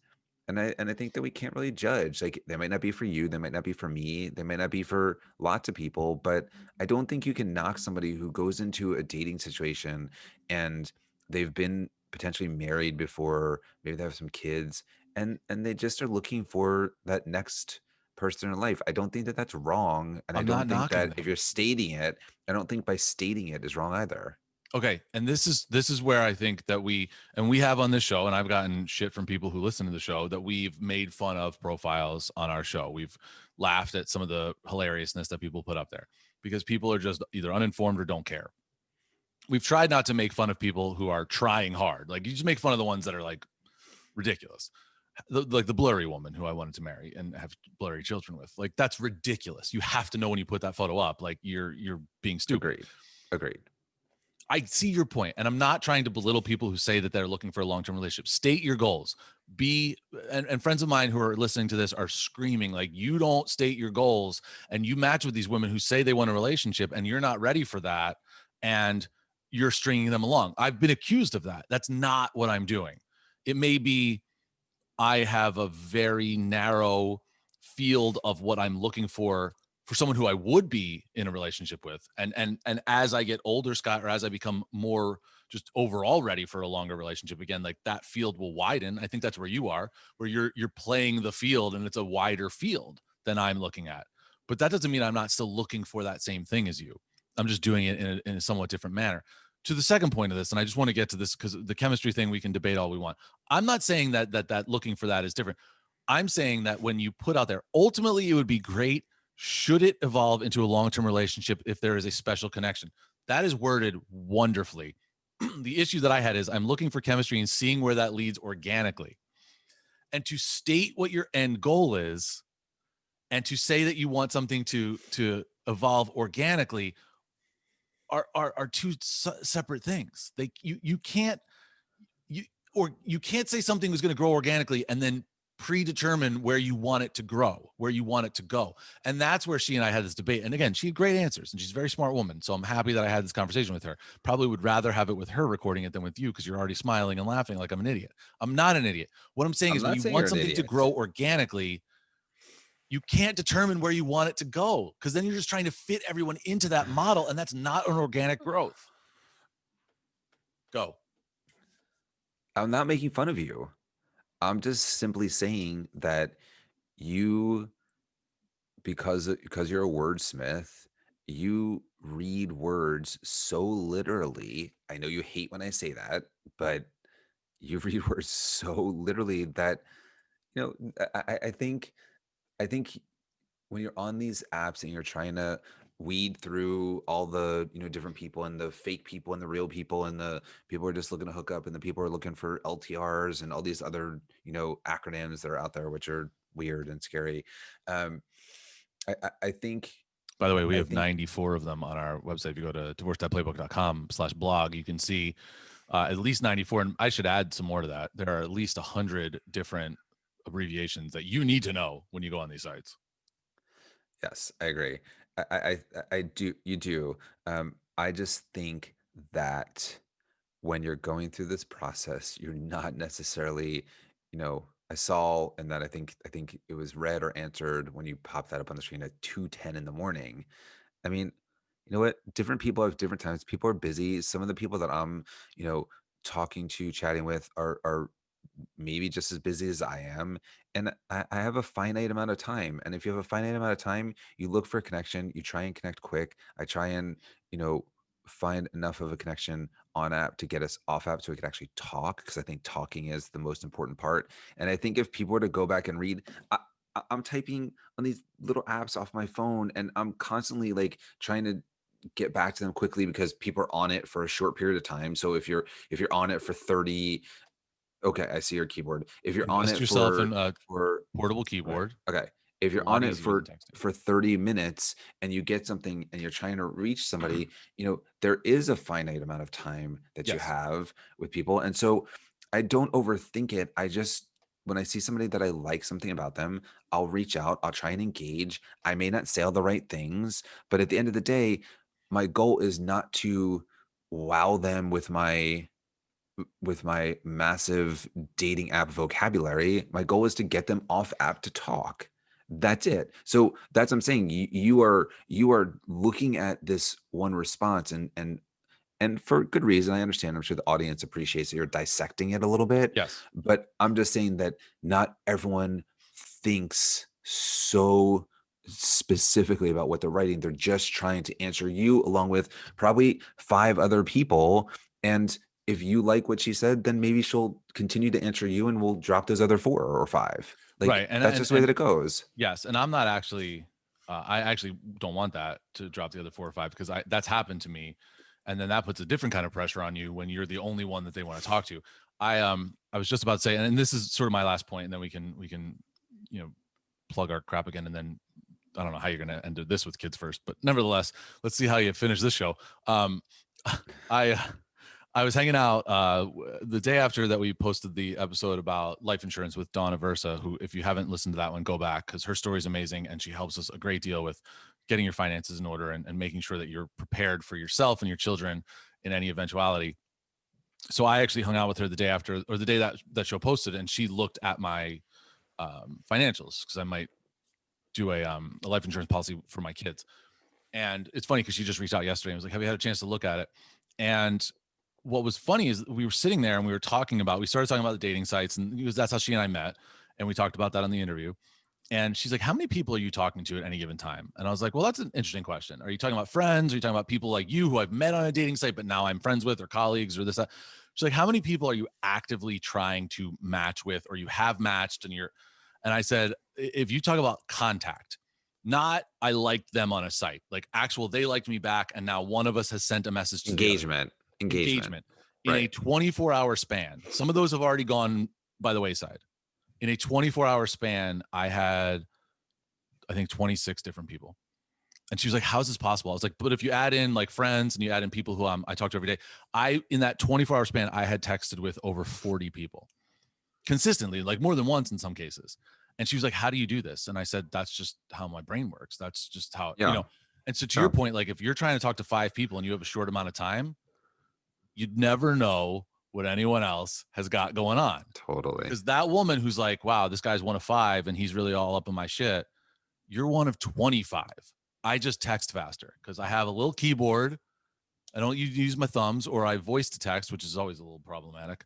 And I think that we can't really judge. Like, they might not be for you, they might not be for me, they might not be for lots of people, but I don't think you can knock somebody who goes into a dating situation and they've been potentially married before, maybe they have some kids, and they just are looking for that next person in life. I don't think that that's wrong. And I don't think that if you're stating it, I don't think by stating it is wrong either. Okay. And this is where I think that we have on this show, and I've gotten shit from people who listen to the show, that we've made fun of profiles on our show. We've laughed at some of the hilariousness that people put up there because people are just either uninformed or don't care. We've tried not to make fun of people who are trying hard. Like, you just make fun of the ones that are like ridiculous. like the blurry woman who I wanted to marry and have blurry children with. Like, that's ridiculous. You have to know when you put that photo up, like you're being stupid. Agreed. I see your point, and I'm not trying to belittle people who say that they're looking for a long-term relationship. State your goals. And friends of mine who are listening to this are screaming, like, you don't state your goals, and you match with these women who say they want a relationship, and you're not ready for that, and you're stringing them along. I've been accused of that. That's not what I'm doing. It may be I have a very narrow field of what I'm looking for someone who I would be in a relationship with. And as I get older, Scott, or as I become more just overall ready for a longer relationship again, like that field will widen. I think that's where you are, where you're playing the field and it's a wider field than I'm looking at. But that doesn't mean I'm not still looking for that same thing as you. I'm just doing it in a somewhat different manner. To the second point of this, and I just want to get to this because the chemistry thing, we can debate all we want. I'm not saying that looking for that is different. I'm saying that when you put out there, ultimately it would be great should it evolve into a long-term relationship if there is a special connection. That is worded wonderfully. The issue that I had is I'm looking for chemistry and seeing where that leads organically. And to state what your end goal is and to say that you want something to evolve organically are two separate things. You can't say something is going to grow organically and then predetermine where you want it to grow, where you want it to go. And that's where she and I had this debate. And again, she had great answers and she's a very smart woman. So I'm happy that I had this conversation with her. Probably would rather have it with her recording it than with you because you're already smiling and laughing like I'm an idiot. I'm not an idiot. What I'm saying is when you want something to grow organically, you can't determine where you want it to go because then you're just trying to fit everyone into that model. And that's not an organic growth. Go. I'm not making fun of you. I'm just simply saying that you, because you're a wordsmith, you read words so literally. I know you hate when I say that, but you read words so literally that, I think when you're on these apps and you're trying to weed through all the different people and the fake people and the real people and the people who are just looking to hook up and the people who are looking for LTRs and all these other acronyms that are out there which are weird and scary. I think, by the way, we have 94 of them on our website. If you go to divorce.playbook.com/blog, you can see at least 94. And I should add some more to that. There are at least 100 different abbreviations that you need to know when you go on these sites. Yes, I agree. I do. You do. I just think that when you're going through this process, you're not necessarily, I saw, and that I think it was read or answered when you pop that up on the screen at 2:10 in the morning. I mean, you know what? Different people have different times. People are busy. Some of the people that I'm, talking to, chatting with are maybe just as busy as I am. And I have a finite amount of time. And if you have a finite amount of time, you look for a connection, you try and connect quick. I try and, find enough of a connection on app to get us off app so we can actually talk, because I think talking is the most important part. And I think if people were to go back and read, I'm typing on these little apps off my phone and I'm constantly like trying to get back to them quickly because people are on it for a short period of time. So if you're on it for 30, okay, I see your keyboard. If you're on it yourself in for portable keyboard. Okay. If you're A lot on it easier than texting. for 30 minutes and you get something and you're trying to reach somebody, there is a finite amount of time that you Yes. have with people. And so I don't overthink it. I just, when I see somebody that I like something about them, I'll reach out, I'll try and engage. I may not say all the right things, but at the end of the day, my goal is not to wow them with my massive dating app vocabulary. My goal is to get them off app to talk. That's it. So that's what I'm saying. You are looking at this one response and for good reason. I understand. I'm sure the audience appreciates that you're dissecting it a little bit. Yes. But I'm just saying that not everyone thinks so specifically about what they're writing. They're just trying to answer you along with probably 5 other people. And if you like what she said, then maybe she'll continue to answer you and we'll drop those other 4 or 5. Like, right. And that's just the way that it goes. Yes. And I'm not actually, I actually don't want that to drop the other 4 or 5 because that's happened to me. And then that puts a different kind of pressure on you when you're the only one that they want to talk to. I was just about to say, and this is sort of my last point, and then we can you know plug our crap again, and then I don't know how you're going to end this with kids first, but nevertheless, let's see how you finish this show. I was hanging out the day after that we posted the episode about life insurance with Donna Versa, who, if you haven't listened to that one, go back, because her story is amazing and she helps us a great deal with getting your finances in order and making sure that you're prepared for yourself and your children in any eventuality. So I actually hung out with her the day after, or the day that show posted, and she looked at my financials because I might do a life insurance policy for my kids. And it's funny because she just reached out yesterday and was like, have you had a chance to look at it? And what was funny is we were sitting there and we started talking about the dating sites, and that's how she and I met. And we talked about that on the interview. And she's like, how many people are you talking to at any given time? And I was like, well, that's an interesting question. Are you talking about friends? Are you talking about people like you who I've met on a dating site, but now I'm friends with, or colleagues, or this, that? She's like, how many people are you actively trying to match with, or you have matched and I said, if you talk about contact, not I liked them on a site, like actual, they liked me back, and now one of us has sent a message to engagement in right. a 24-hour span. Some of those have already gone by the wayside. In a 24-hour span, I had, I think, 26 different people. And she was like, how's this possible? I was like, but if you add in like friends and you add in people who I talk to every day, in that 24-hour span, I had texted with over 40 people consistently, like more than once in some cases. And she was like, how do you do this? And I said, that's just how my brain works. That's just how, and so to your point, like if you're trying to talk to 5 people and you have a short amount of time, you'd never know what anyone else has got going on. Totally. Because that woman who's like, wow, this guy's one of 5 and he's really all up in my shit, you're one of 25. I just text faster because I have a little keyboard. I don't use my thumbs, or I voice to text, which is always a little problematic,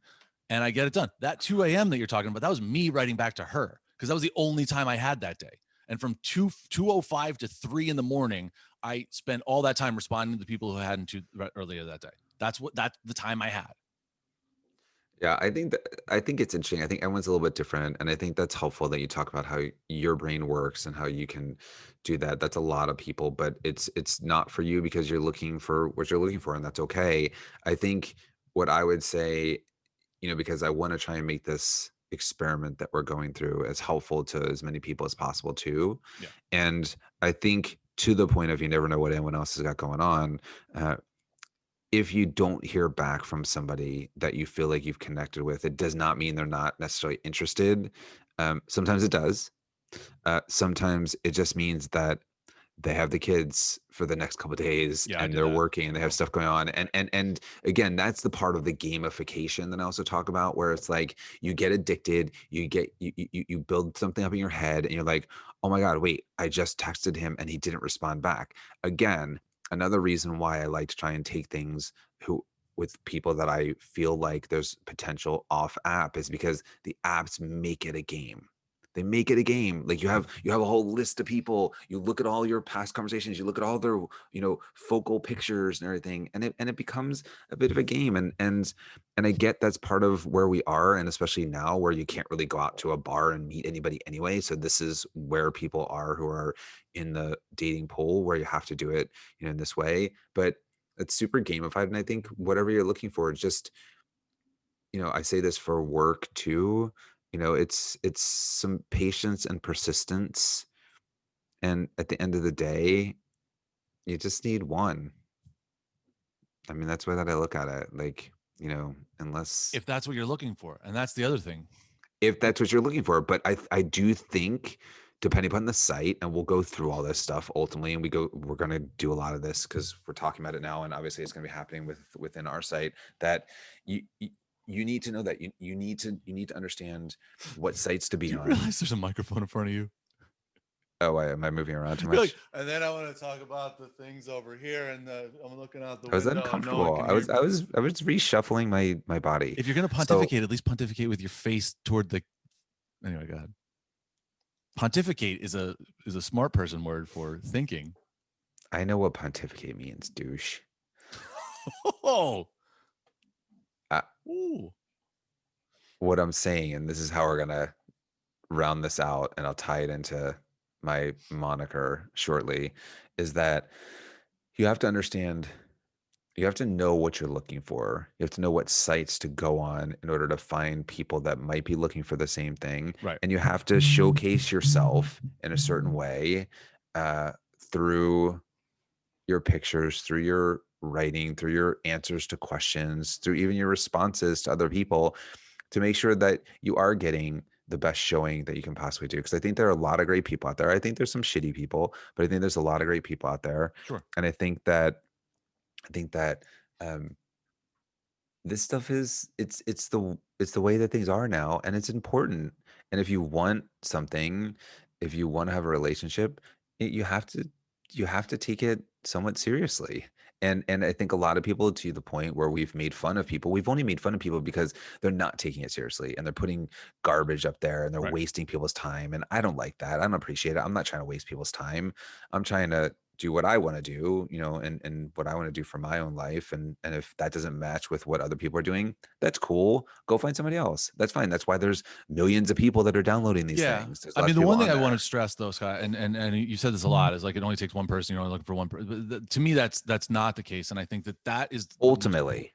and I get it done. That 2 a.m. that you're talking about, that was me writing back to her because that was the only time I had that day. And from 2:05 to 3 in the morning, I spent all that time responding to people who hadn't earlier that day. That's the time I had. Yeah, I think it's interesting. I think everyone's a little bit different, and I think that's helpful that you talk about how your brain works and how you can do that. That's a lot of people, but it's not for you because you're looking for what you're looking for, and that's okay. I think what I would say, because I want to try and make this experiment that we're going through as helpful to as many people as possible too. Yeah. And I think to the point of you never know what anyone else has got going on. If you don't hear back from somebody that you feel like you've connected with, it does not mean they're not necessarily interested. Sometimes it does. Sometimes it just means that they have the kids for the next couple of days and they're working and they have stuff going on. And again, that's the part of the gamification that I also talk about, where it's like you get addicted, you build something up in your head and you're like, oh my God, wait, I just texted him and he didn't respond back. Again, another reason why I like to try and take things with people that I feel like there's potential off app is because the apps make it a game. They make it a game. Like you have a whole list of people. You look at all your past conversations. You look at all their, focal pictures and everything, and it becomes a bit of a game. And I get that's part of where we are, and especially now where you can't really go out to a bar and meet anybody anyway. So this is where people are who are in the dating pool, where you have to do it, in this way. But it's super gamified, and I think whatever you're looking for, just, I say this for work too. It's some patience and persistence. And at the end of the day, you just need one. I mean, that's the way that I look at it. Like, unless if that's what you're looking for. And that's the other thing. If that's what you're looking for. But I do think, depending upon the site, and we'll go through all this stuff ultimately, and we're going to do a lot of this because we're talking about it now. And obviously it's going to be happening within our site, that you need to know that you need to understand what sites to be on. Do you realize there's a microphone in front of you? Oh, am I moving around too much? Like, and then I want to talk about the things over here, and I'm looking out the window. I was uncomfortable. I was reshuffling my body. If you're gonna pontificate, at least pontificate with your face toward the. Anyway, go ahead. Pontificate is a smart person word for thinking. I know what means, douche. Oh. What I'm saying, and this is how we're gonna round this out, and I'll tie it into my moniker shortly, is that you have to understand you have to know what you're looking for. You have to know what sites to go on in order to find people that might be looking for the same thing. Right. And you have to showcase yourself in a certain way uh, through your pictures, through your writing, through your answers to questions, through even your responses to other people to make sure that you are getting the best showing that you can possibly do. Because I think there are a lot of great people out there. I think there's some shitty people, but I think there's a lot of great people out there. Sure. And I think that um, this stuff is it's the way that things are now, and it's important. And if you want something, if you want to have a relationship, you have to take it somewhat seriously. And I think a lot of people, to the point where we've made fun of people, we've only made fun of people because they're not taking it seriously and they're putting garbage up there and they're Right. wasting people's time. And I don't like that. I don't appreciate it. I'm not trying to waste people's time. I'm trying to do what I want to do, and what I want to do for my own life. And if that doesn't match with what other people are doing, that's cool. Go find somebody else. That's fine. That's why there's millions of people that are downloading these Yeah. things. There's I lots mean, of the people one thing on I want there. to stress though, Scott, and you said this a lot, is like it only takes one person. You're only looking for one person. But to me, that's not the case. And I think that is the most Ultimately,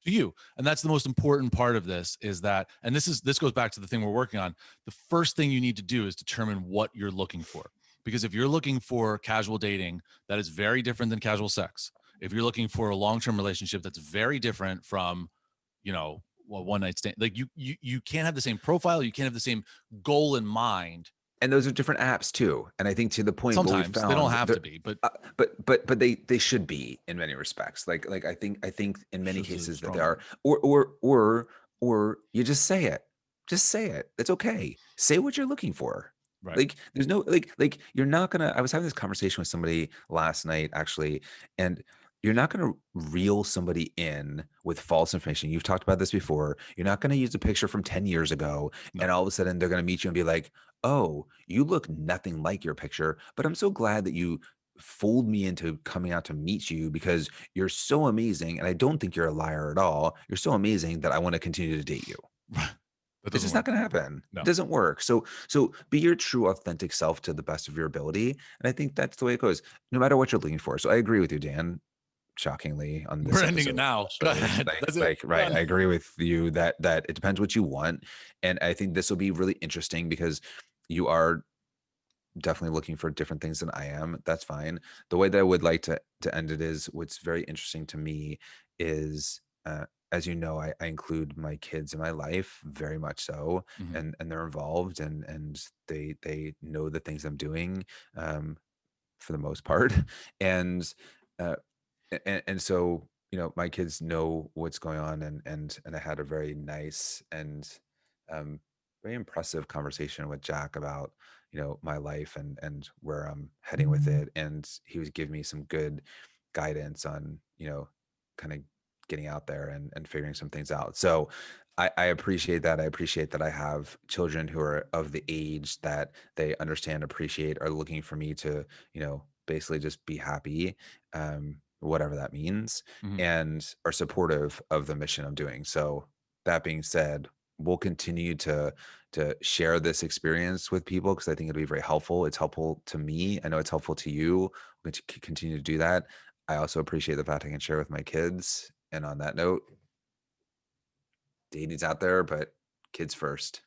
to you. And that's the most important part of this, is that, and this goes back to the thing we're working on. The first thing you need to do is determine what you're looking for. Because if you're looking for casual dating, that is very different than casual sex. If you're looking for a long-term relationship, that's very different from, one night stand. Like you can't have the same profile. You can't have the same goal in mind. and those are different apps too. And I think, to the point, what we Sometimes they don't found, have to be, but but they should be in many respects. Like I think in many should is a cases that strong they are. word. Or you just say it. Just say it. It's okay. Say what you're looking for. Right. Like, there's no, like you're not gonna. I was having this conversation with somebody last night, actually, and you're not gonna reel somebody in with false information. You've talked about this before. You're not gonna use a picture from 10 years ago, No. and all of a sudden they're gonna meet you and be like, "Oh, you look nothing like your picture, but I'm so glad that you fooled me into coming out to meet you because you're so amazing, and I don't think you're a liar at all. You're so amazing that I want to continue to date you." That It's doesn't just not work. going to happen. It No. doesn't work. So be your true, authentic self to the best of your ability, and I think that's the way it goes, no matter what you're looking for. So I agree with you, Dan. Shockingly, on We're this ending it episode, now. Go especially, ahead. That's it. We're right. done. I agree with you that it depends what you want, and I think this will be really interesting because you are definitely looking for different things than I am. That's fine. The way that I would like to end it is, what's very interesting to me is, as you know, I include my kids in my life very much so, Mhm. and they're involved, and they know the things I'm doing, um, for the most part, and uh, and so, my kids know what's going on, and I had a very nice and um very impressive conversation with Jack about, my life, and where I'm heading with it, and he was giving me some good guidance on, kind of getting out there and figuring some things out. So I appreciate that. I appreciate that I have children who are of the age that they understand, appreciate, are looking for me to, basically just be happy, whatever that means, Mhm. and are supportive of the mission I'm doing. So that being said, we'll continue to share this experience with people because I think it'll be very helpful. It's helpful to me. I know it's helpful to you. We're going to continue to do that. I also appreciate the fact I can share with my kids. And on that note, dating's out there, but kids first.